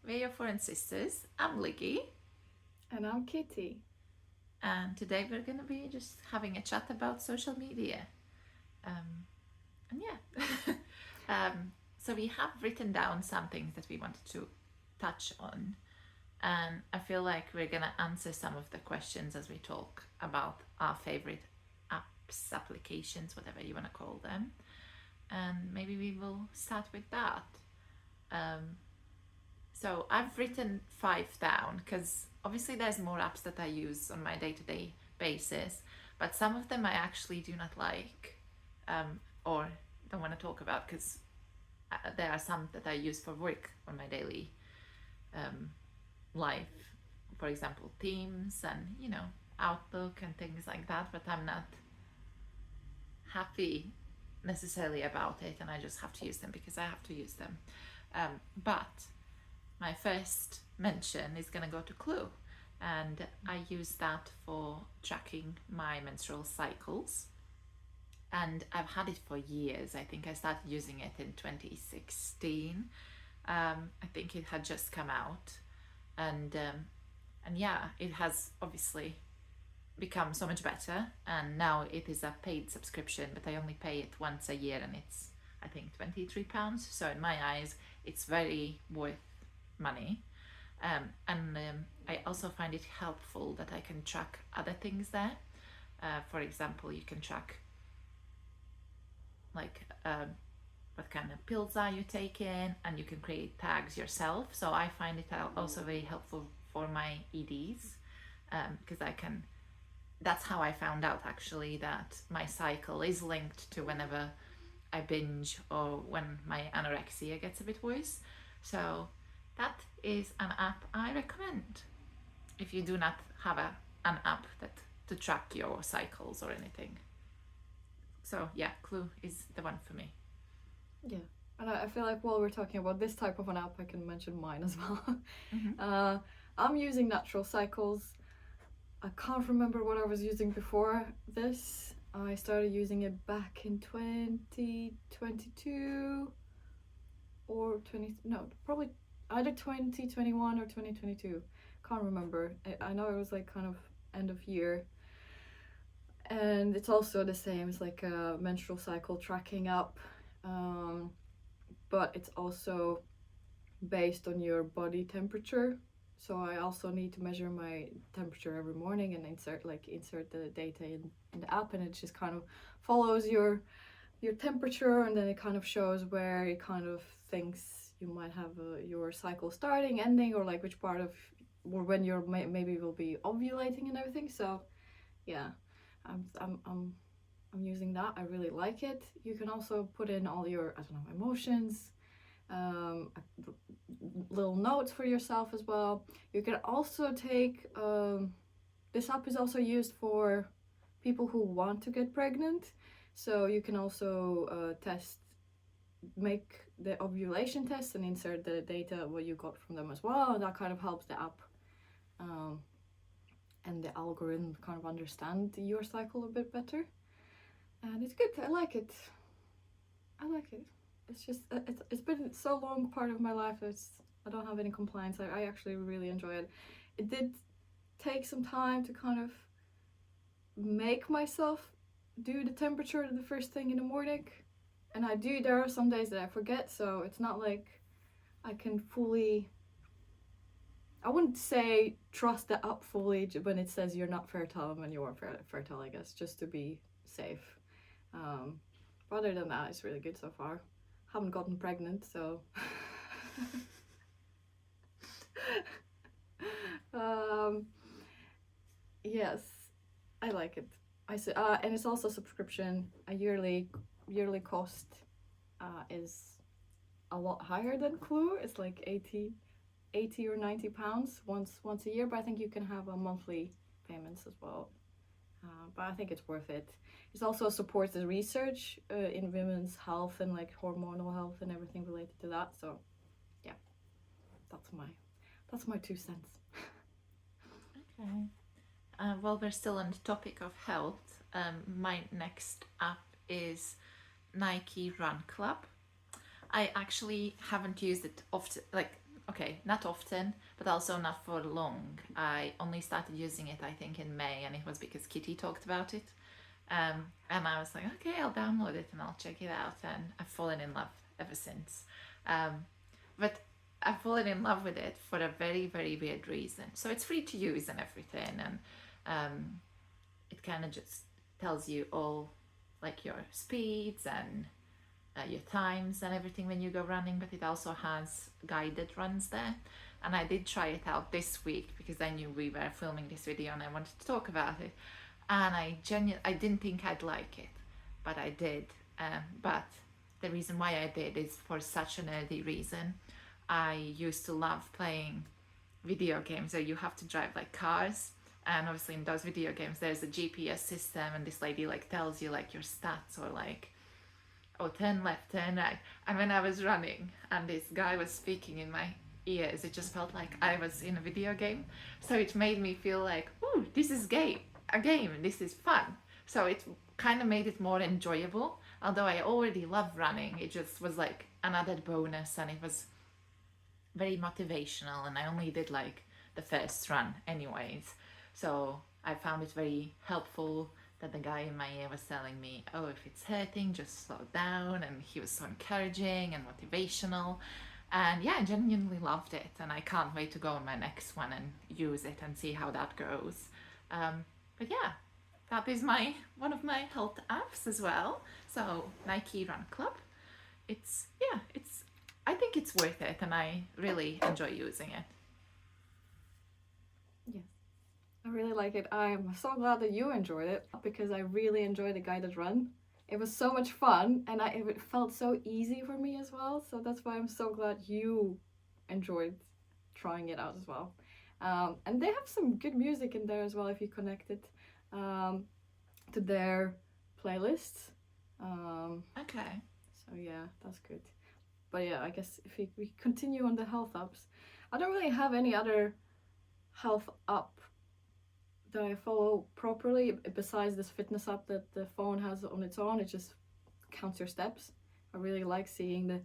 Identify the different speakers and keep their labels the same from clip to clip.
Speaker 1: we're your foreign sisters. I'm Liggy.
Speaker 2: And I'm Kitty.
Speaker 1: And today we're going to be just having a chat about social media. Um, and yeah. So we have written down some things that we wanted to touch on. And I feel like we're going to answer some of the questions as we talk about our favorite apps, applications, whatever you want to call them. And maybe we will start with that. So I've written 5 down because obviously there's more apps that I use on my day-to-day basis, but some of them I actually do not like or don't want to talk about because there are some that I use for work on my daily life. For example, Teams and Outlook and things like that, but I'm not happy necessarily about it, and I just have to use them because I have to use them. But my first mention is going to go to Clue, and I use that for tracking my menstrual cycles, and I've had it for years. I think I started using it in 2016. I think it had just come out, and yeah, it has obviously become so much better, and now it is a paid subscription, but I only pay it once a year, and it's I think £23. So in my eyes, it's very worth money. And I also find it helpful that I can track other things there. For example, you can track like what kind of pills are you taking, and you can create tags yourself. So I find it also very helpful for my EDs because I can. That's how I found out actually that my cycle is linked to whenever I binge or when my anorexia gets a bit worse. So that is an app I recommend if you do not have an app to track your cycles or anything. So yeah, Clue is the one for me.
Speaker 2: Yeah. And I feel like while we're talking about this type of an app, I can mention mine as well. I'm using Natural Cycles. I can't remember what I was using before this. I started using it back in 2022 or probably either 2021 or 2022. Can't remember. I know it was like kind of end of year. And it's also the same. It's like a menstrual cycle tracking app, but it's also based on your body temperature. So I also need to measure my temperature every morning and insert the data in the app, and it just kind of follows your temperature, and then it kind of shows where it kind of thinks you might have your cycle starting, ending, or like which part of or when you're maybe will be ovulating and everything. So yeah, I'm using that. I really like it. You can also put in all your emotions, little notes for yourself as well. You can also take this app is also used for people who want to get pregnant, so you can also make the ovulation test and insert the data what you got from them as well, and that kind of helps the app and the algorithm kind of understand your cycle a bit better, and it's good. I like it. It's just it's been so long part of my life. I don't have any complaints. I actually really enjoy it. It did take some time to kind of make myself do the temperature the first thing in the morning, and there are some days that I forget, so it's not like I can fully, I wouldn't say trust the app fully when it says you're not fertile when you are fertile, I guess, just to be safe. Other than that, it's really good so far. Haven't gotten pregnant, so yes, I like it. And it's also subscription. A yearly cost is a lot higher than Clue. It's like 80 or 90 pounds once a year, but I think you can have a monthly payments as well. But I think it's worth it. It also supports the research in women's health and like hormonal health and everything related to that. So yeah, that's my 2 cents.
Speaker 1: Okay. While we're still on the topic of health, my next app is Nike Run Club. I actually haven't used it often, like okay, not often, but also not for long. I only started using it, I think, in May, and it was because Kitty talked about it. And I was like, okay, I'll download it and I'll check it out. And I've fallen in love ever since. But I've fallen in love with it for a very, very weird reason. So it's free to use and everything. And it kind of just tells you all like your speeds and your times and everything when you go running, but it also has guided runs there. And I did try it out this week because I knew we were filming this video and I wanted to talk about it. And I didn't think I'd like it, but I did. But the reason why I did is for such a nerdy reason. I used to love playing video games where you have to drive like cars, and obviously in those video games there's a GPS system, and this lady like tells you like your stats, or like, oh, turn left, turn right. And when I was running and this guy was speaking in my ears, it just felt like I was in a video game. So it made me feel like, ooh, this is a game, this is fun. So it kind of made it more enjoyable. Although I already love running, it just was like another bonus, and it was very motivational, and I only did like the first run anyways. So I found it very helpful that the guy in my ear was telling me, oh, if it's hurting, just slow down. And he was so encouraging and motivational. And yeah, I genuinely loved it. And I can't wait to go on my next one and use it and see how that goes. But yeah, that is one of my health apps as well. So Nike Run Club. I think it's worth it, and I really enjoy using it.
Speaker 2: Yes, I really like it. I'm so glad that you enjoyed it, because I really enjoyed the guided run. It was so much fun, and it felt so easy for me as well. So that's why I'm so glad you enjoyed trying it out as well. And they have some good music in there as well if you connect it to their playlists.
Speaker 1: Okay.
Speaker 2: So yeah, that's good. But yeah, I guess if we continue on the health apps, I don't really have any other health app that I follow properly besides this fitness app that the phone has on its own. It just counts your steps. I really like seeing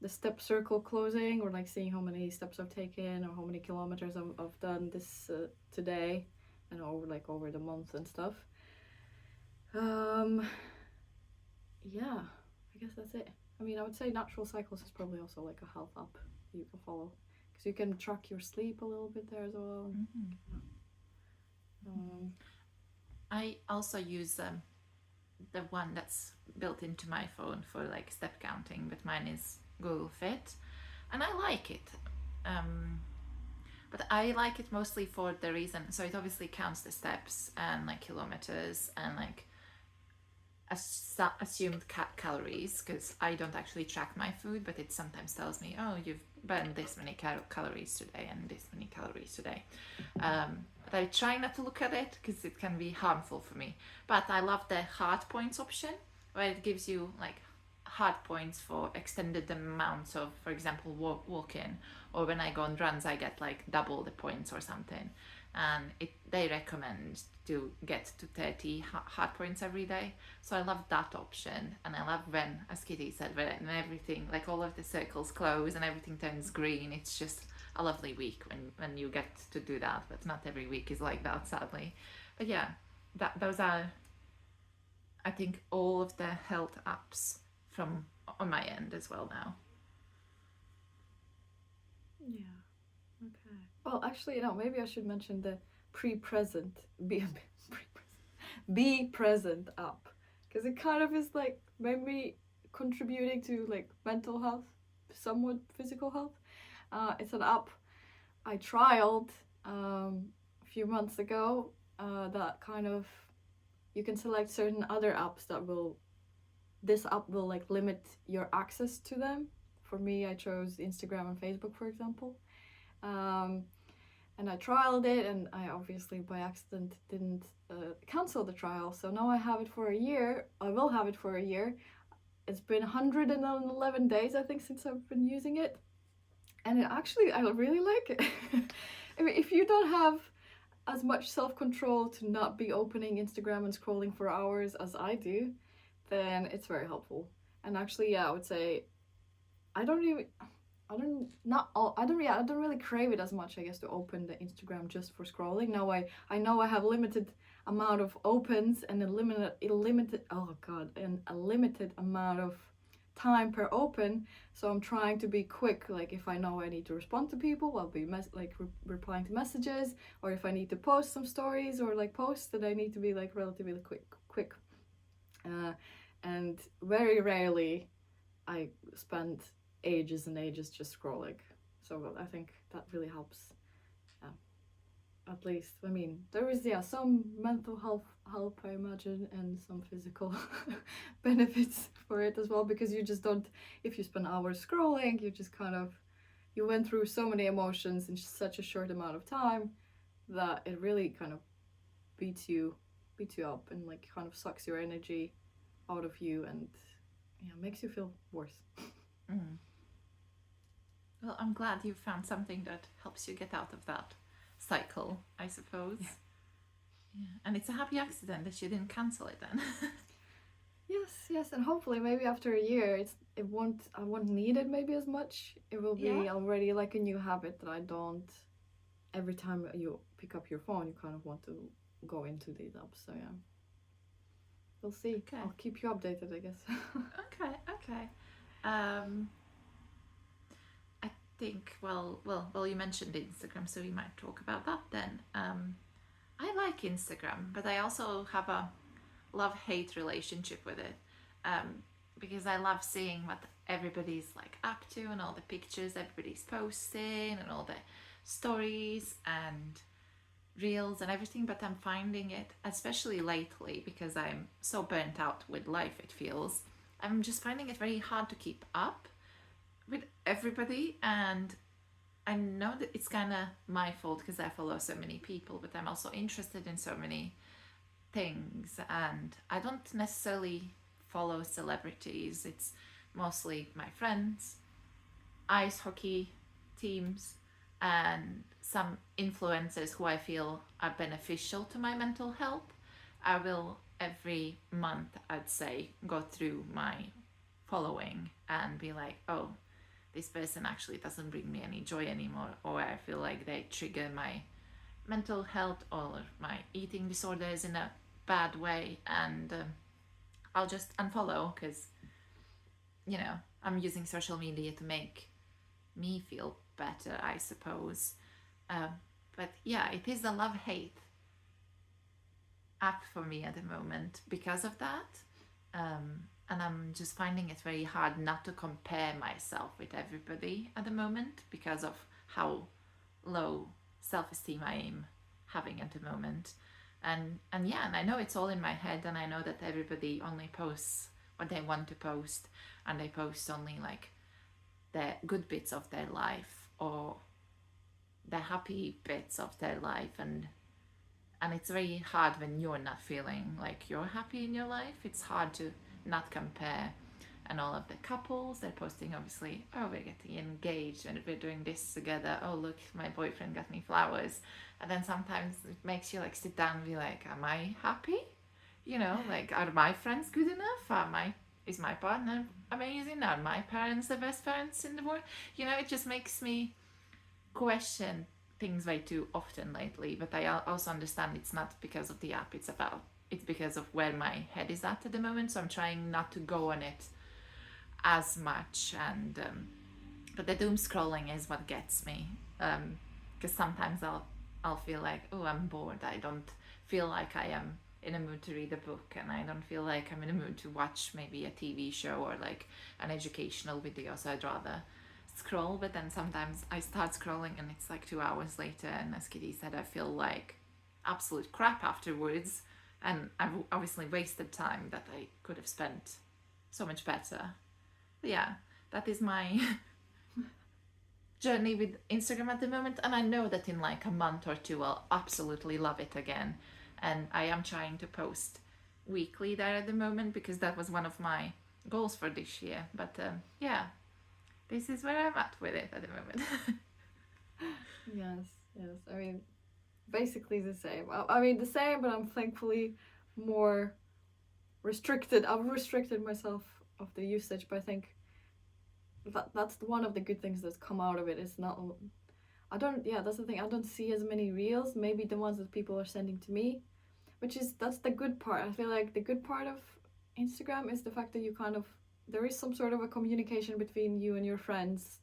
Speaker 2: the step circle closing, or like seeing how many steps I've taken or how many kilometers I've done this today, and over the month and stuff. Yeah, I guess that's it. I mean, I would say Natural Cycles is probably also like a health app you can follow, because you can track your sleep a little bit there as well.
Speaker 1: I also use the one that's built into my phone for like step counting, but mine is Google Fit, and I like it. But I like it mostly for the reason, so it obviously counts the steps and like kilometers and like assumed calories, because I don't actually track my food, but it sometimes tells me, oh, you've burned this many calories today and this many calories today. But I try not to look at it because it can be harmful for me. But I love the hard points option, where it gives you like hard points for extended amounts of, for example, walking, or when I go on runs I get like double the points or something. And they recommend to get to 30 hard points every day. So I love that option, and I love when, as Kitty said, when everything, like all of the circles close and everything turns green. It's just a lovely week when you get to do that, but not every week is like that, sadly. But yeah, those are, I think, all of the health apps from on my end as well now.
Speaker 2: Yeah. Okay. Well, actually, no. Maybe I should mention the be present app, because it kind of is like maybe contributing to like mental health, somewhat physical health. It's an app I trialed a few months ago. That kind of, you can select certain other apps that this app will like limit your access to them. For me, I chose Instagram and Facebook, for example. And I trialed it, and I obviously by accident didn't cancel the trial. So now I have it for a year. I will have it for a year. It's been 111 days, I think, since I've been using it. And I really like it. I mean, if you don't have as much self-control to not be opening Instagram and scrolling for hours as I do, then it's very helpful. And actually, yeah, I would say I don't I don't really crave it as much, I guess, to open the Instagram just for scrolling. Now I know I have limited amount of opens and a limited amount of time per open, so I'm trying to be quick. Like if I know I need to respond to people, I'll be replying to messages, or if I need to post some stories or like posts, that I need to be like relatively quick. And very rarely I spend ages and ages just scrolling. So I think that really helps. At least, I mean, there is some mental health help, I imagine, and some physical benefits for it as well, because you just don't, if you spend hours scrolling, you just kind of, you went through so many emotions in such a short amount of time that it really kind of beats you up and like kind of sucks your energy out of you, and makes you feel worse.
Speaker 1: Mm. Well, I'm glad you found something that helps you get out of that cycle, I suppose. Yeah. And it's a happy accident that you didn't cancel it then.
Speaker 2: Yes, and hopefully maybe after a year I won't need it maybe as much. It will be already like a new habit that I don't, every time you pick up your phone you kind of want to go into these apps. So yeah, we'll see. Okay. I'll keep you updated, I guess.
Speaker 1: Okay. I think well you mentioned Instagram, so we might talk about that then. I like Instagram, but I also have a love-hate relationship with it, because I love seeing what everybody's like up to and all the pictures everybody's posting and all the stories and reels and everything. But I'm finding it, especially lately, because I'm so burnt out with life, it feels, I'm just finding it very hard to keep up with everybody. And I know that it's kind of my fault because I follow so many people, but I'm also interested in so many things, and I don't necessarily follow celebrities. It's mostly my friends, ice hockey teams, and some influencers who I feel are beneficial to my mental health. I will every month, I'd say, go through my following and be like, oh, this person actually doesn't bring me any joy anymore, or I feel like they trigger my mental health or my eating disorders in a bad way, and I'll just unfollow, because I'm using social media to make me feel better, I suppose. But yeah, it is a love-hate app for me at the moment because of that. And I'm just finding it very hard not to compare myself with everybody at the moment because of how low self-esteem I am having at the moment. And I know it's all in my head, and I know that everybody only posts what they want to post, and they post only like the good bits of their life or the happy bits of their life, and it's very hard when you're not feeling like you're happy in your life. It's hard to not compare. And all of the couples, they're posting obviously, oh, we're getting engaged and we're doing this together, oh look, my boyfriend got me flowers. And then sometimes it makes you like sit down and be like, am I happy? Like, are my friends good enough? Is my partner amazing? Are my parents the best parents in the world? It just makes me question things way too often lately. But I also understand it's not because of the app, it's because of where my head is at the moment. So I'm trying not to go on it as much, and but the doom scrolling is what gets me, because sometimes I'll feel like, oh, I'm bored, I don't feel like I am in a mood to read a book, and I don't feel like I'm in a mood to watch maybe a TV show or like an educational video, so I'd rather scroll. But then sometimes I start scrolling and it's like 2 hours later, and as Kitty said, I feel like absolute crap afterwards, and I've obviously wasted time that I could have spent so much better. But yeah, that is my journey with Instagram at the moment, and I know that in like a month or two I'll absolutely love it again. And I am trying to post weekly there at the moment, because that was one of my goals for this year. But yeah, this is where I'm at with it at the moment.
Speaker 2: Yes. I mean, basically the same. The same, but I'm thankfully more restricted. I've restricted myself of the usage, but I think that's one of the good things that's come out of it. It's not, I don't, yeah, that's the thing. I don't see as many reels, maybe the ones that people are sending to me, that's the good part. I feel like the good part of Instagram is the fact that you kind of, there is some sort of a communication between you and your friends.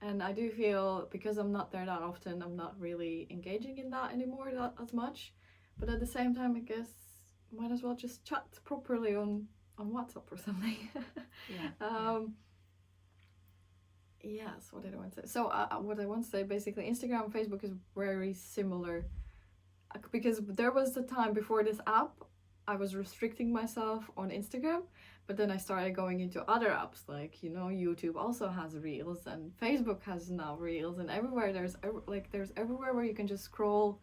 Speaker 2: And I do feel, because I'm not there that often, I'm not really engaging in that anymore that as much. But at the same time, I guess might as well just chat properly on WhatsApp or something.
Speaker 1: Yeah.
Speaker 2: Yes, what did I want to say? So what I want to say, basically, Instagram and Facebook is very similar. Because there was a time before this app, I was restricting myself on Instagram, but then I started going into other apps, like, you know, YouTube also has Reels, and Facebook has now Reels, and everywhere there's everywhere where you can just scroll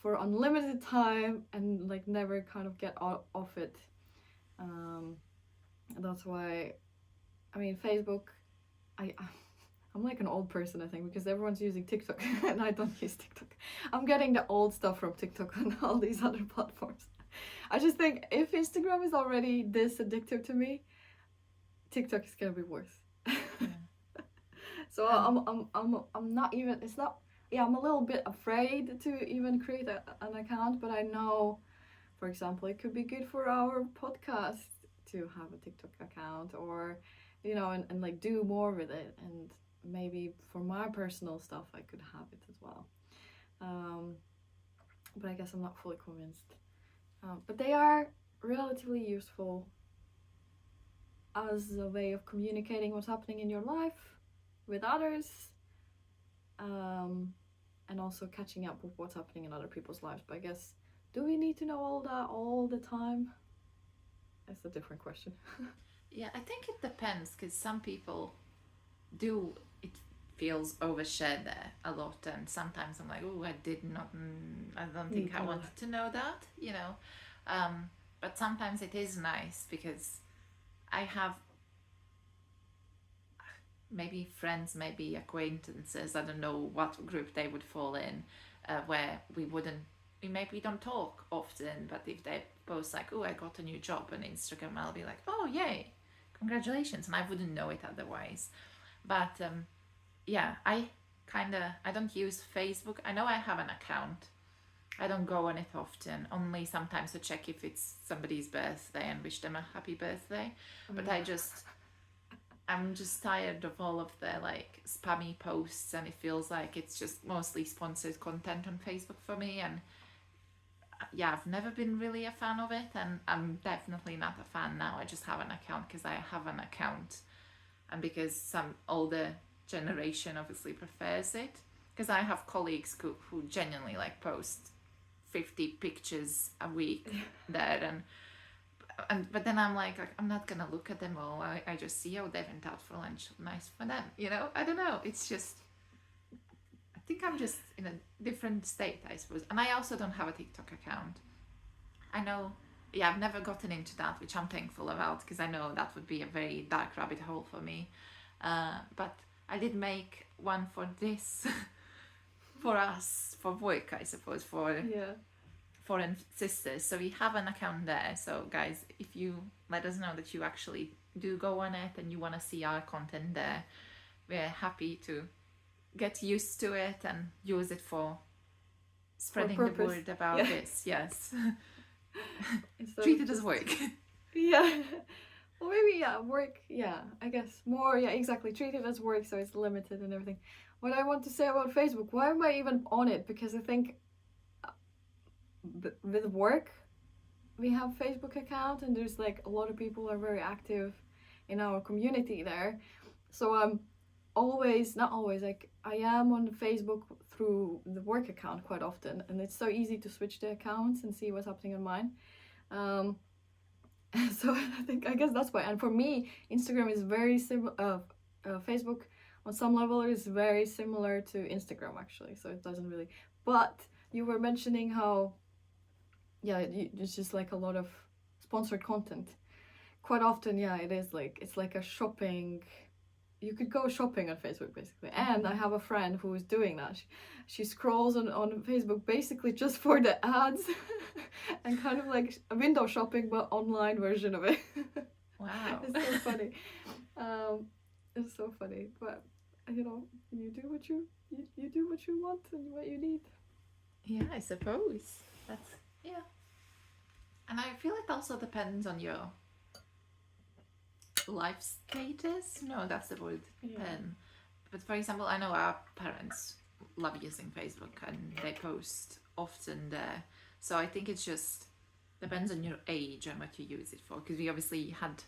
Speaker 2: for unlimited time and like never kind of get off it. That's why, I mean, Facebook, I'm like an old person, I think, because everyone's using TikTok and I don't use TikTok. I'm getting the old stuff from TikTok and all these other platforms. I just think if Instagram is already this addictive to me, TikTok is gonna be worse.
Speaker 1: Yeah.
Speaker 2: So I'm not even. It's not. Yeah, I'm a little bit afraid to even create an account, but I know, for example, it could be good for our podcast to have a TikTok account, or, you know, and like do more with it, and maybe for my personal stuff I could have it as well. But I guess I'm not fully convinced. But they are relatively useful as a way of communicating what's happening in your life with others, and also catching up with what's happening in other people's lives. But I guess, do we need to know all that all the time? That's a different question.
Speaker 1: Yeah, I think it depends, because some people do, it feels overshared there a lot, and sometimes I'm like, oh, I don't think I wanted to know that, you know. But sometimes it is nice, because I have maybe friends, maybe acquaintances, I don't know what group they would fall in, where we maybe don't talk often, but if they post like, oh, I got a new job on Instagram, I'll be like, oh, yay, congratulations, and I wouldn't know it otherwise. But yeah, I don't use Facebook. I know I have an account. I don't go on it often, only sometimes to check if it's somebody's birthday and wish them a happy birthday. But I'm just tired of all of the like spammy posts, and it feels like it's just mostly sponsored content on Facebook for me. And yeah, I've never been really a fan of it, and I'm definitely not a fan now. I just have an account because I have an account, and because some older generation obviously prefers it. Because I have colleagues who genuinely like post 50 pictures a week there, but then I'm like, I'm not gonna look at them all. I just see, oh, they went out for lunch, nice for them, you know. I don't know, it's just, I think I'm just in a different state, I suppose. And I also don't have a TikTok account. I know, yeah, I've never gotten into that, which I'm thankful about, because I know that would be a very dark rabbit hole for me. But I did make one for this for us, for work, I suppose, for foreign sisters. So we have an account there. So guys, if you let us know that you actually do go on it and you want to see our content there, we're happy to get used to it and use it for spreading the word about this. Yes. Treat it as work.
Speaker 2: Yeah. Well, maybe, work, I guess more, exactly, treat it as work, so it's limited and everything. What I want to say about Facebook, why am I even on it? Because I think with work, we have Facebook account, and there's like a lot of people are very active in our community there. So I'm not always, like I am on Facebook through the work account quite often, and it's so easy to switch the accounts and see what's happening on mine. So I guess that's why. And for me, Instagram is very similar. Facebook on some level is very similar to Instagram, actually. So it doesn't really. But you were mentioning how, it's just like a lot of sponsored content. Quite often, it is like, it's like a shopping. You could go shopping on Facebook, basically. And I have a friend who is doing that. She scrolls on Facebook basically just for the ads and kind of like a window shopping, but online version of it.
Speaker 1: Wow.
Speaker 2: It's so funny. It's so funny, but you know, you do what you do what you want and what you need.
Speaker 1: Yeah, I suppose. That's yeah. And I feel it also depends on your life status. No, that's the word.
Speaker 2: Yeah.
Speaker 1: But for example, I know our parents love using Facebook and they post often there. So I think it's just depends on your age and what you use it for. Because we obviously had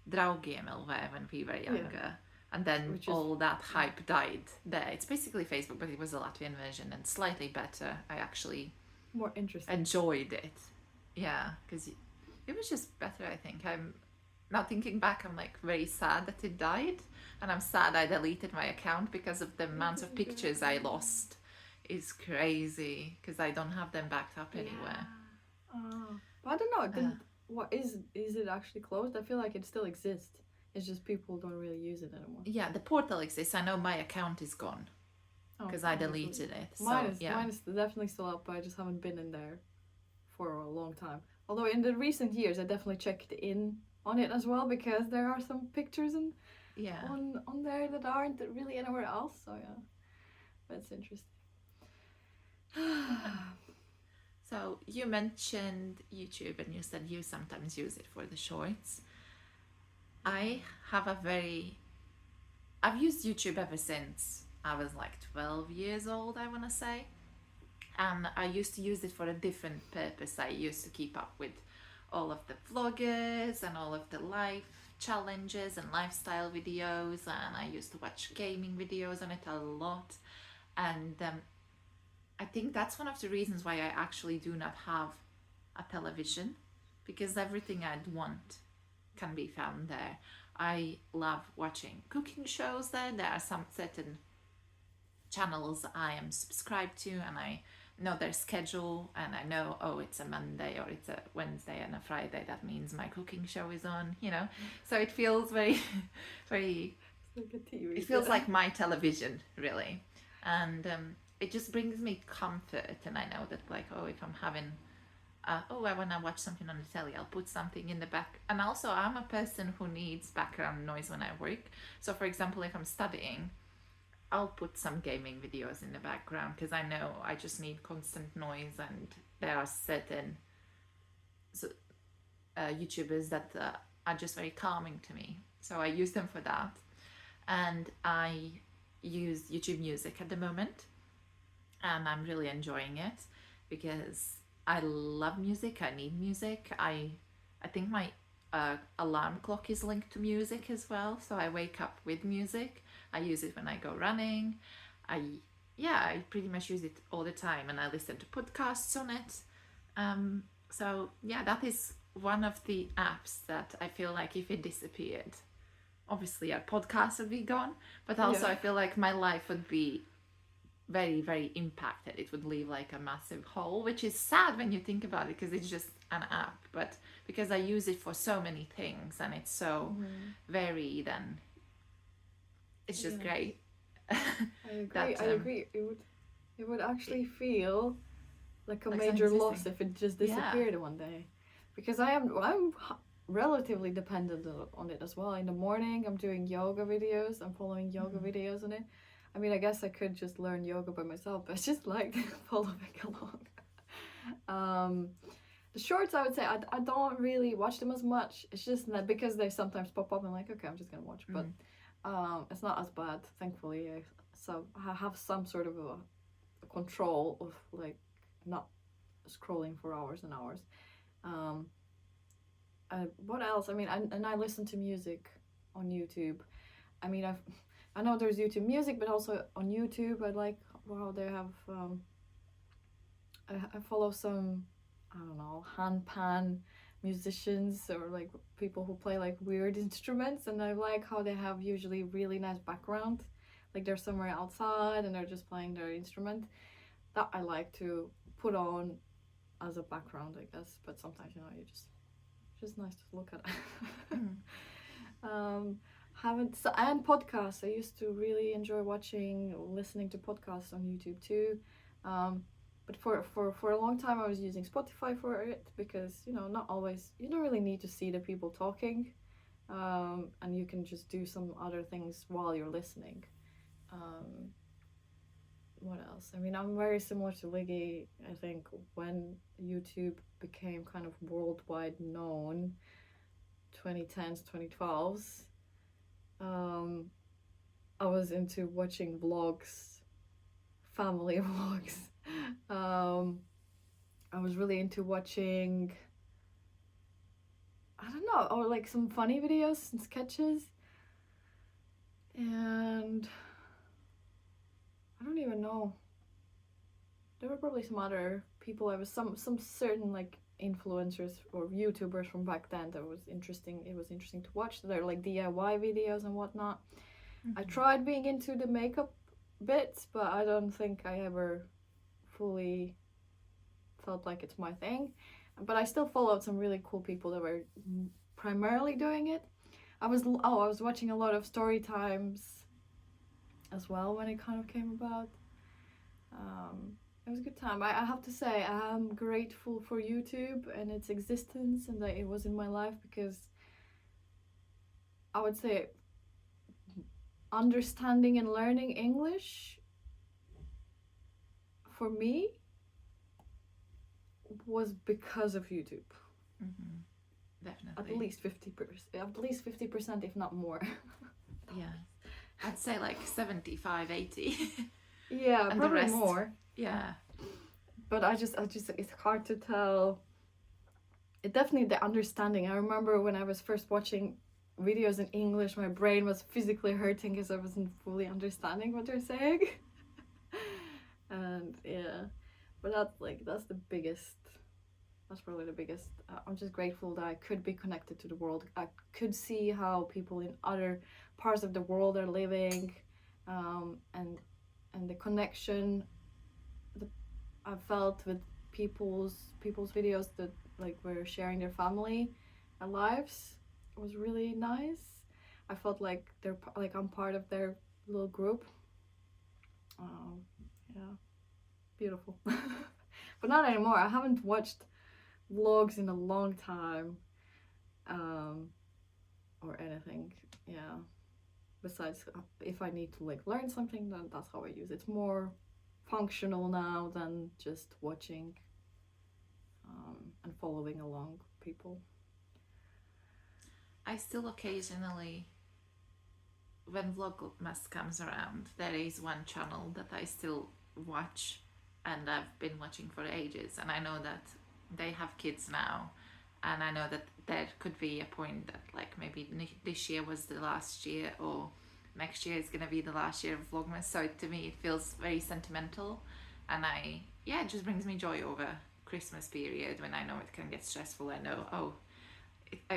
Speaker 1: Draugiem.lv when we were younger. And then
Speaker 2: Which is-
Speaker 1: all that hype died there. It's basically Facebook, but it was a Latvian version and slightly better. I actually
Speaker 2: More interesting.
Speaker 1: enjoyed it. Yeah, because it was just better, I think. I'm now thinking back, I'm like very sad that it died. And I'm sad I deleted my account because of the amount of pictures I lost. Is crazy because I don't have them backed up anywhere.
Speaker 2: But I don't know. What is it actually closed? I feel like it still exists. It's just people don't really use it anymore.
Speaker 1: Yeah, the portal exists. I know my account is gone because I deleted it.
Speaker 2: Mine is definitely still up, but I just haven't been in there for a long time. Although in the recent years, I definitely checked in on it as well because there are some pictures on there that aren't really anywhere else. So yeah, that's interesting.
Speaker 1: So you mentioned YouTube and you said you sometimes use it for the shorts. I've used YouTube ever since I was like 12 years old, I want to say. And I used to use it for a different purpose. I used to keep up with all of the vloggers and all of the life challenges and lifestyle videos, and I used to watch gaming videos on it a lot. And I think that's one of the reasons why I actually do not have a television, because everything I'd want can be found there. I love watching cooking shows there. There are some certain channels I am subscribed to and I know their schedule and I know, oh, it's a Monday or it's a Wednesday and a Friday. That means my cooking show is on, you know. So it feels very, very,
Speaker 2: like a TV.
Speaker 1: It feels like my television, really. And it just brings me comfort. And I know that, like, oh, if I'm having I want to watch something on the telly, I'll put something in the back. And also, I'm a person who needs background noise when I work. So, for example, if I'm studying, I'll put some gaming videos in the background because I know I just need constant noise, and there are certain YouTubers that are just very calming to me. So I use them for that. And I use YouTube Music at the moment, and I'm really enjoying it because I love music. I need music. I think my alarm clock is linked to music as well, so I wake up with music. I use it when I go running. I pretty much use it all the time, and I listen to podcasts on it. So yeah, that is one of the apps that I feel like if it disappeared, obviously our podcast would be gone, but also I feel like my life would be very, very impacted. It would leave like a massive hole, which is sad when you think about it because it's just an app, but because I use it for so many things and it's so varied, and it's just great.
Speaker 2: I agree. I agree. It would actually feel like a major loss if it just disappeared one day, because I'm relatively dependent on it as well. In the morning, I'm doing yoga videos. I'm following yoga videos on it. I mean, I guess I could just learn yoga by myself, but I just like following along. The shorts, I would say, I don't really watch them as much. It's just that because they sometimes pop up, I'm like, okay, I'm just gonna watch. But it's not as bad, thankfully. So I have some sort of a control of like not scrolling for hours and hours. What else? I mean, I listen to music on YouTube. I mean, I know there's YouTube Music, but also on YouTube, I like how they have. I follow some, I don't know, handpan musicians or like people who play like weird instruments, and I like how they have usually really nice background, like they're somewhere outside and they're just playing their instrument. That I like to put on as a background, I guess. But sometimes you just nice to look at. And podcasts. I used to really enjoy listening to podcasts on YouTube too. But for a long time I was using Spotify for it because not always, you don't really need to see the people talking. and you can just do some other things while you're listening. What else? I mean, I'm very similar to Liggy. I think when YouTube became kind of worldwide known, 2010s, 2012s, I was into watching vlogs, family vlogs. I was really into watching, I don't know, or like some funny videos and sketches. And I don't even know. There were probably some other people. I was some certain like influencers or YouTubers from back then that was interesting. It was interesting to watch. They're like DIY videos and whatnot. I tried being into the makeup bits, but I don't think I ever fully felt like it's my thing. But I still followed some really cool people that were primarily doing it. I was watching a lot of story times as well when it kind of came about. It was a good time. I have to say I'm grateful for YouTube and its existence and that it was in my life, because I would say understanding and learning English for me was because of YouTube.
Speaker 1: Definitely.
Speaker 2: At least 50%, if not more.
Speaker 1: Yeah. I'd say like 75, 80.
Speaker 2: Yeah,
Speaker 1: And
Speaker 2: probably
Speaker 1: the rest,
Speaker 2: more.
Speaker 1: Yeah.
Speaker 2: But I just it's hard to tell. It definitely the understanding. I remember when I was first watching videos in English, my brain was physically hurting because I wasn't fully understanding what they're saying. And yeah, but that's the biggest. That's probably the biggest. I'm just grateful that I could be connected to the world. I could see how people in other parts of the world are living, and the connection that I felt with people's videos that like were sharing their family and lives. It was really nice. I felt like I'm part of their little group. Yeah, beautiful. But not anymore. I haven't watched vlogs in a long time, or anything. Yeah, besides if I need to like learn something, then that's how I use it. It's more functional now than just watching, and following along people.
Speaker 1: I still occasionally, when Vlogmas comes around, there is one channel that I still watch, and I've been watching for ages, and I know that they have kids now, and I know that there could be a point that like maybe this year was the last year, or next year is gonna be the last year of Vlogmas. So to me it feels very sentimental, and it just brings me joy over Christmas period when I know it can get stressful. I know,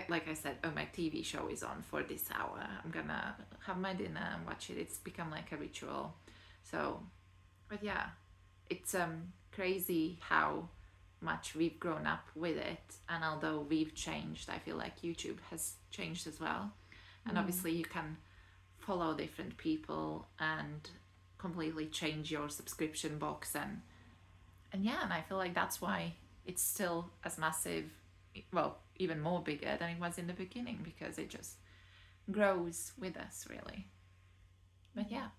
Speaker 1: like I said, my TV show is on for this hour. I'm gonna have my dinner and watch it. It's become like a ritual. So, but yeah, it's crazy how much we've grown up with it, and although we've changed, I feel like YouTube has changed as well. And obviously you can follow different people and completely change your subscription box, and yeah, and I feel like that's why it's still as massive, well, even more bigger than it was in the beginning, because it just grows with us really. But yeah,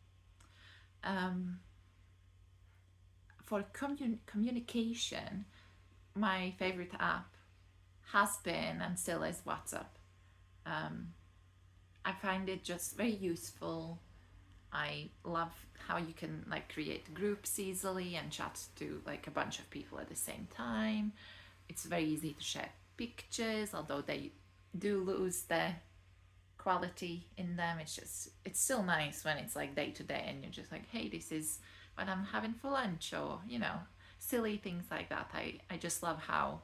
Speaker 1: for communication, my favorite app has been and still is WhatsApp. I find it just very useful. I love how you can like create groups easily and chat to like a bunch of people at the same time. It's very easy to share pictures, although they do lose their quality in them. It's still nice when it's like day to day and you're just like, hey, this is what I'm having for lunch, or silly things like that. I just love how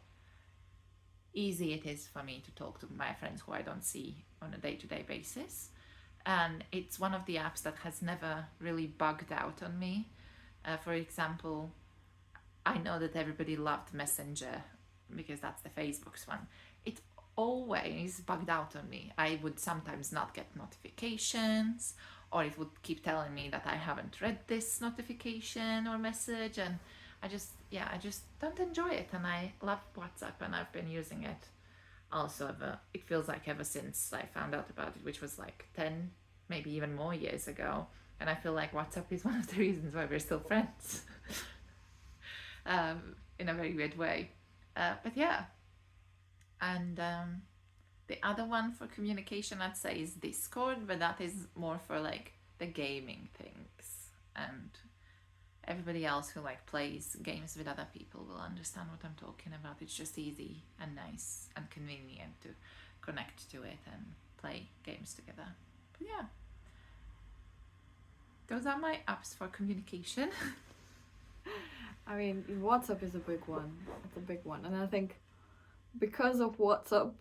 Speaker 1: easy it is for me to talk to my friends who I don't see on a day-to-day basis. And it's one of the apps that has never really bugged out on me. For example, I know that everybody loved Messenger because that's the Facebook's one. It always bugged out on me. I would sometimes not get notifications, or it would keep telling me that I haven't read this notification or message, and I just don't enjoy it. And I love WhatsApp, and I've been using it also it feels like ever since I found out about it, which was like 10, maybe even more years ago. And I feel like WhatsApp is one of the reasons why we're still friends. In a very weird way. But yeah. And the other one for communication, I'd say, is Discord, but that is more for like the gaming things. And everybody else who like plays games with other people will understand what I'm talking about. It's just easy and nice and convenient to connect to it and play games together. But yeah, those are my apps for communication.
Speaker 2: I mean, WhatsApp is a big one. It's a big one. And I think because of WhatsApp,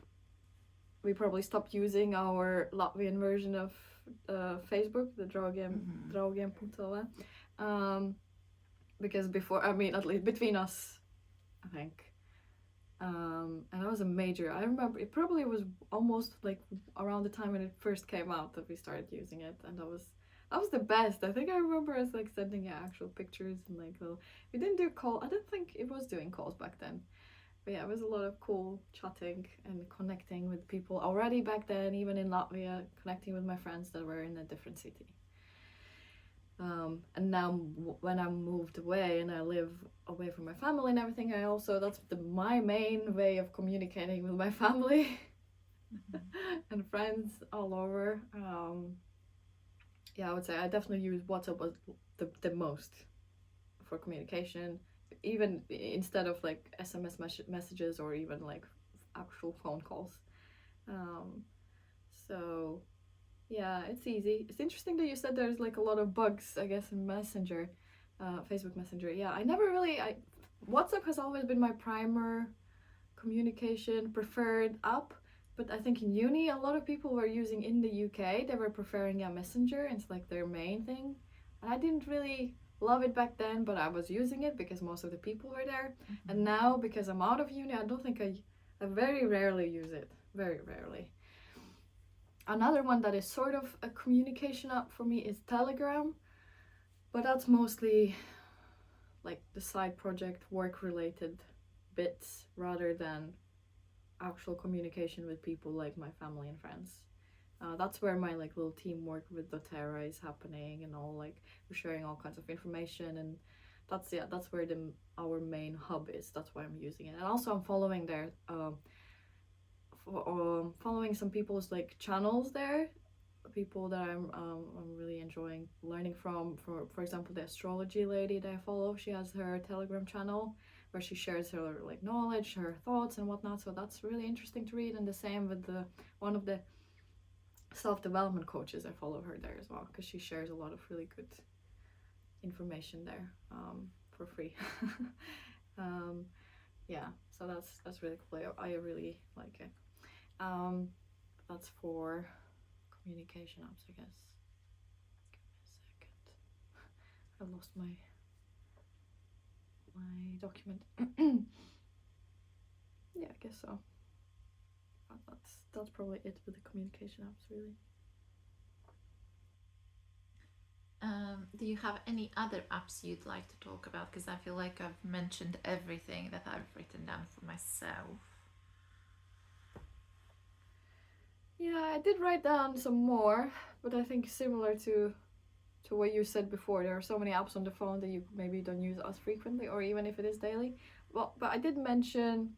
Speaker 2: we probably stopped using our Latvian version of Facebook, the Draugiem.lv. Because before, I mean, at least between us, I think. And that was a major, I remember it probably was almost like around the time when it first came out that we started using it, and that was the best. I think I remember us like sending actual pictures and like we didn't do call. I don't think it was doing calls back then, but yeah, it was a lot of cool chatting and connecting with people already back then, even in Latvia, connecting with my friends that were in a different city. And now when I moved away and I live away from my family and everything, I also, that's my main way of communicating with my family and friends all over. Yeah, I would say I definitely use WhatsApp as the most for communication, even instead of like SMS messages or even like actual phone calls. So yeah, it's easy. It's interesting that you said there's like a lot of bugs, I guess, in Messenger, Facebook Messenger. Yeah, WhatsApp has always been my primary communication preferred app, but I think in uni a lot of people were using, in the UK, they were preferring Messenger. It's like their main thing. And I didn't really love it back then, but I was using it because most of the people were there. Mm-hmm. And now, because I'm out of uni, I don't think I very rarely use it. Very rarely. Another one that is sort of a communication app for me is Telegram, but that's mostly like the side project, work related bits rather than actual communication with people like my family and friends. That's where my like little teamwork with doTERRA is happening, and all like we're sharing all kinds of information, and that's where our main hub is. That's why I'm using it. And also I'm following their following some people's like channels there, people that I'm really enjoying learning from. For example, the astrology lady that I follow, she has her Telegram channel where she shares her like knowledge, her thoughts and whatnot, so that's really interesting to read. And the same with one of the self-development coaches, I follow her there as well, because she shares a lot of really good information there for free. Yeah, so that's really cool. I really like it. That's for communication apps, I guess. Give me a second. I lost my document. Yeah, I guess so. That's probably it with the communication apps, really.
Speaker 1: Do you have any other apps you'd like to talk about? Because I feel like I've mentioned everything that I've written down for myself.
Speaker 2: Yeah, I did write down some more, but I think similar to what you said before, there are so many apps on the phone that you maybe don't use as frequently, or even if it is daily. Well, but I did mention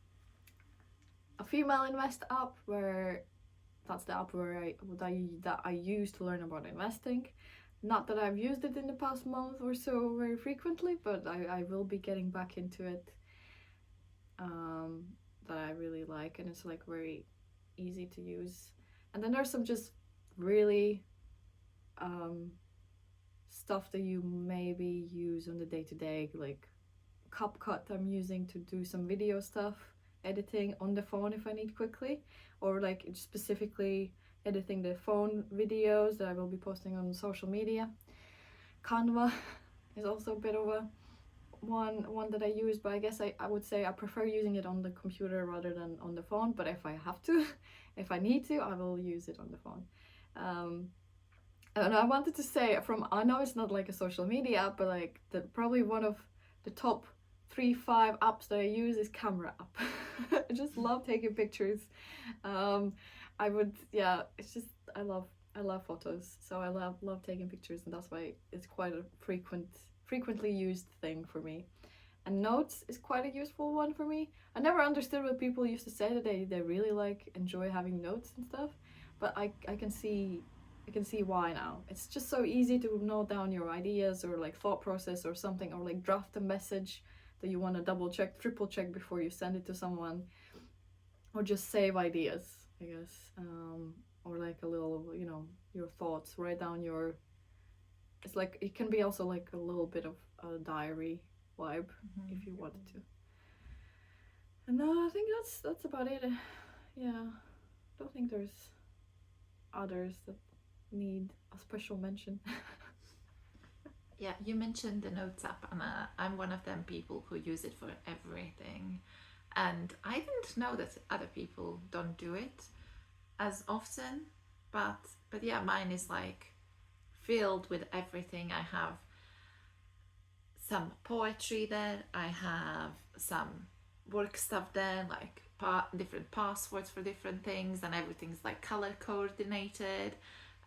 Speaker 2: a female invest app, where that's the app that I use to learn about investing. Not that I've used it in the past month or so very frequently, but I will be getting back into it. That I really like, and it's like very easy to use. And then there's some just really stuff that you maybe use on the day-to-day, like CapCut I'm using to do some video stuff, editing on the phone if I need quickly, or like specifically editing the phone videos that I will be posting on social media. Canva is also a bit of a one that I use, but I guess I would say I prefer using it on the computer rather than on the phone. But if I have to, if I need to, I will use it on the phone. And I wanted to say, I know it's not like a social media app, but like probably one of the top 3-5 apps that I use is camera app. I just love taking pictures. I would, yeah, it's just I love photos, so I love taking pictures, and that's why it's quite a frequently used thing for me. And notes is quite a useful one for me. I never understood what people used to say that they really like enjoy having notes and stuff, but I can see why now. It's just so easy to note down your ideas or like thought process or something, or like draft a message that you want to double check, triple check before you send it to someone, or just save ideas, I guess. Or like a little, your thoughts, write down your. It's like it can be also like a little bit of a diary vibe if you wanted to. And I think that's about it. Yeah, don't think there's others that need a special mention.
Speaker 1: Yeah, you mentioned the Notes app, and I'm one of them people who use it for everything. And I didn't know that other people don't do it as often, but yeah, mine is like filled with everything. I have some poetry there, I have some work stuff there, like different passwords for different things, and everything's like color coordinated.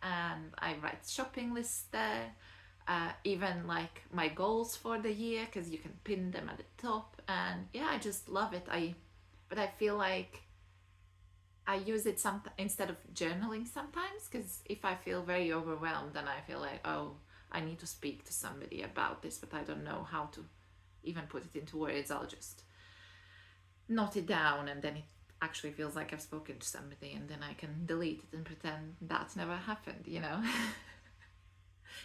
Speaker 1: And I write shopping lists there, even like my goals for the year, because you can pin them at the top. And yeah, I just love it. But I feel like I use it instead of journaling sometimes, because if I feel very overwhelmed, then I feel like, oh, I need to speak to somebody about this, but I don't know how to even put it into words. I'll just note it down, and then it actually feels like I've spoken to somebody, and then I can delete it and pretend that never happened,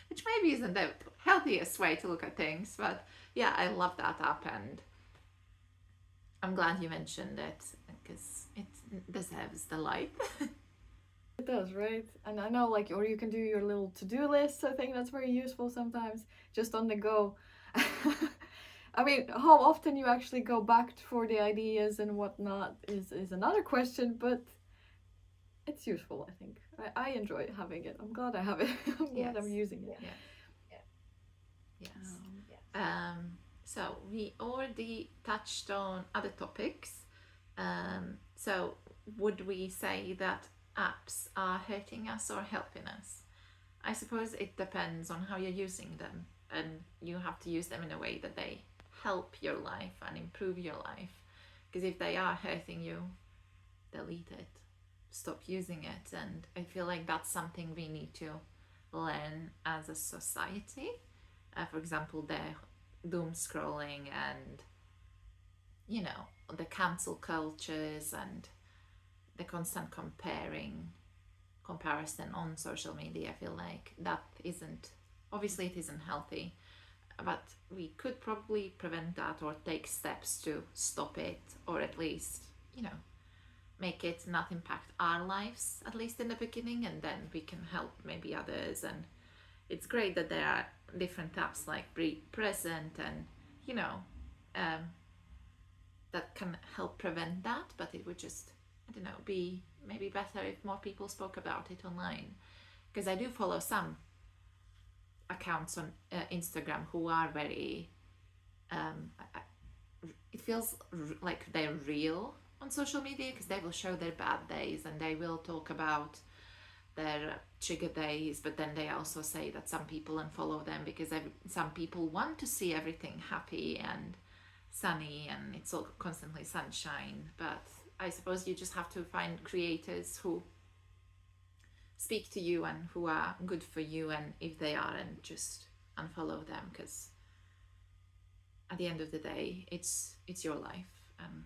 Speaker 1: Which maybe isn't the healthiest way to look at things, but yeah, I love that app, and I'm glad you mentioned it because it deserves the light.
Speaker 2: It does, right? And I know, like, or you can do your little to-do list. I think that's very useful sometimes, just on the go. I mean, how often you actually go back for the ideas and whatnot is another question, but it's useful, I think. I enjoy having it. I'm glad I have it. I'm glad I'm using it.
Speaker 1: Yes. So we already touched on other topics. So would we say that apps are hurting us or helping us? I suppose it depends on how you're using them, and you have to use them in a way that they help your life and improve your life. Because if they are hurting you, delete it, stop using it. And I feel like that's something we need to learn as a society. For example, the doom scrolling and the cancel cultures and the constant comparison on social media. I feel like that isn't healthy, but we could probably prevent that or take steps to stop it, or at least make it not impact our lives, at least in the beginning, and then we can help maybe others. And it's great that there are different apps like Be Present and that can help prevent that, but it would just, I don't know, be maybe better if more people spoke about it online. Because I do follow some accounts on Instagram who are very it feels like they're real on social media, because they will show their bad days and they will talk about their trigger days, but then they also say that some people unfollow them because some people want to see everything happy and sunny and it's all constantly sunshine. But I suppose you just have to find creators who speak to you and who are good for you, and if they aren't, just unfollow them, because at the end of the day, it's your life and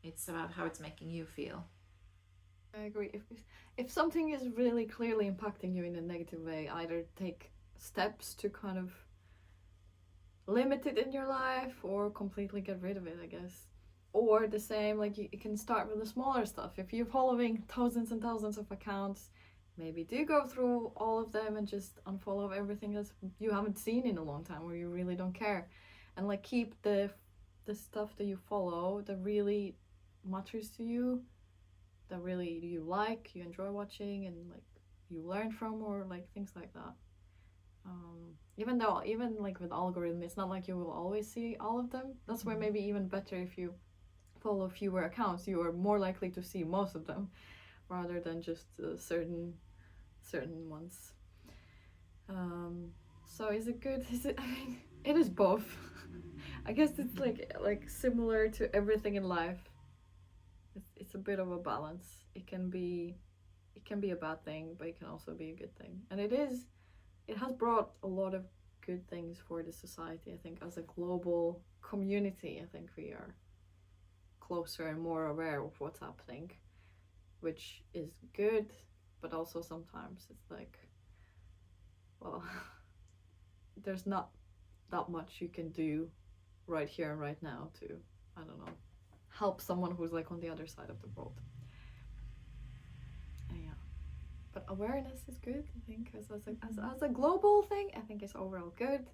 Speaker 1: it's about how it's making you feel.
Speaker 2: I agree. If something is really clearly impacting you in a negative way, either take steps to kind of limit it in your life or completely get rid of it, I guess. Or the same, like you can start with the smaller stuff. If you're following thousands and thousands of accounts, maybe do go through all of them and just unfollow everything that you haven't seen in a long time or you really don't care. And like keep the stuff that you follow that really matters to you, that really you enjoy watching and like you learn from, or like things like that. Even like with algorithm, it's not like you will always see all of them. That's why maybe even better if you follow fewer accounts, you are more likely to see most of them rather than just certain ones. So is it good? Is it? I mean, it is both. I guess it's like similar to everything in life. It's a bit of a balance. It can be a bad thing, but it can also be a good thing. And it has brought a lot of good things for the society. I think as a global community, I think we are closer and more aware of what's happening, which is good, but also sometimes it's like, well, there's not that much you can do right here and right now to, I don't know, help someone who's like on the other side of the world. Yeah. But awareness is good, I think, as a global thing. I think it's overall good.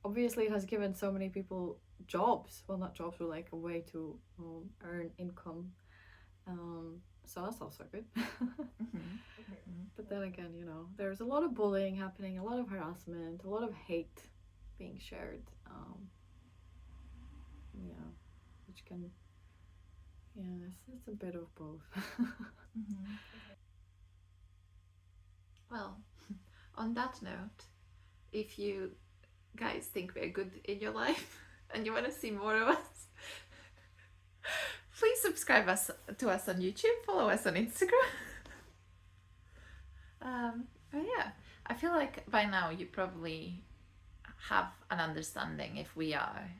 Speaker 2: Obviously, it has given so many people jobs. Well, not jobs, but like a way to earn income. So that's also good. But then again, you know, there's a lot of bullying happening, a lot of harassment, a lot of hate being shared. Yeah, which can, yeah, it's a bit of both.
Speaker 1: Well, on that note, if you guys think we're good in your life and you want to see more of us, please subscribe to us on YouTube, follow us on Instagram. But yeah, I feel like by now you probably have an understanding if we are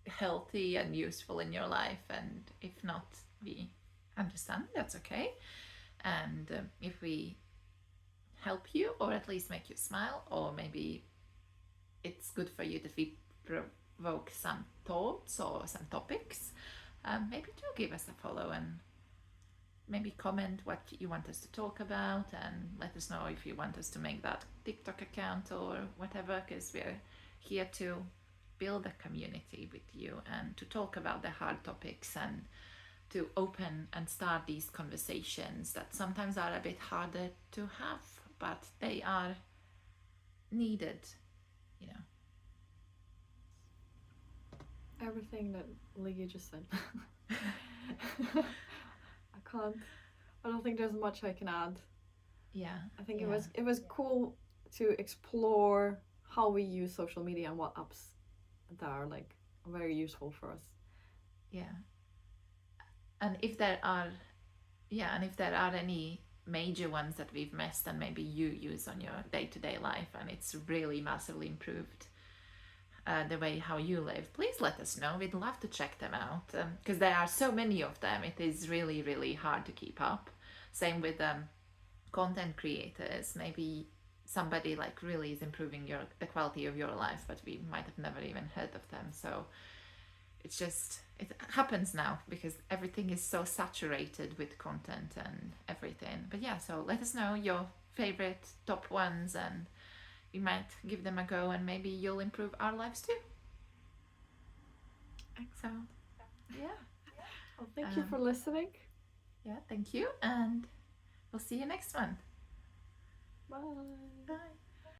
Speaker 1: healthy and useful in your life, and if not, we understand, that's okay. And if we help you or at least make you smile, or maybe it's good for you that we provoke some thoughts or some topics, maybe do give us a follow and maybe comment what you want us to talk about, and let us know if you want us to make that TikTok account or whatever, because we're here to build a community with you and to talk about the hard topics and to open and start these conversations that sometimes are a bit harder to have, but they are needed, you know.
Speaker 2: Everything that Lee just said. I don't think there's much I can add.
Speaker 1: Yeah.
Speaker 2: I think it was cool to explore how we use social media and what apps that are like very useful for us.
Speaker 1: Yeah. And if there are any major ones that we've missed and maybe you use on your day-to-day life and it's really massively improved the way how you live, please let us know. We'd love to check them out, because there are so many of them. It is really, really hard to keep up. Same with content creators. Maybe somebody like really is improving the quality of your life, but we might have never even heard of them. So it happens now because everything is so saturated with content and everything. But yeah, so let us know your favorite top ones and we might give them a go and maybe you'll improve our lives too. So yeah.
Speaker 2: Well, thank you for listening.
Speaker 1: Yeah, thank you, and we'll see you next one.
Speaker 2: Bye.
Speaker 1: Bye.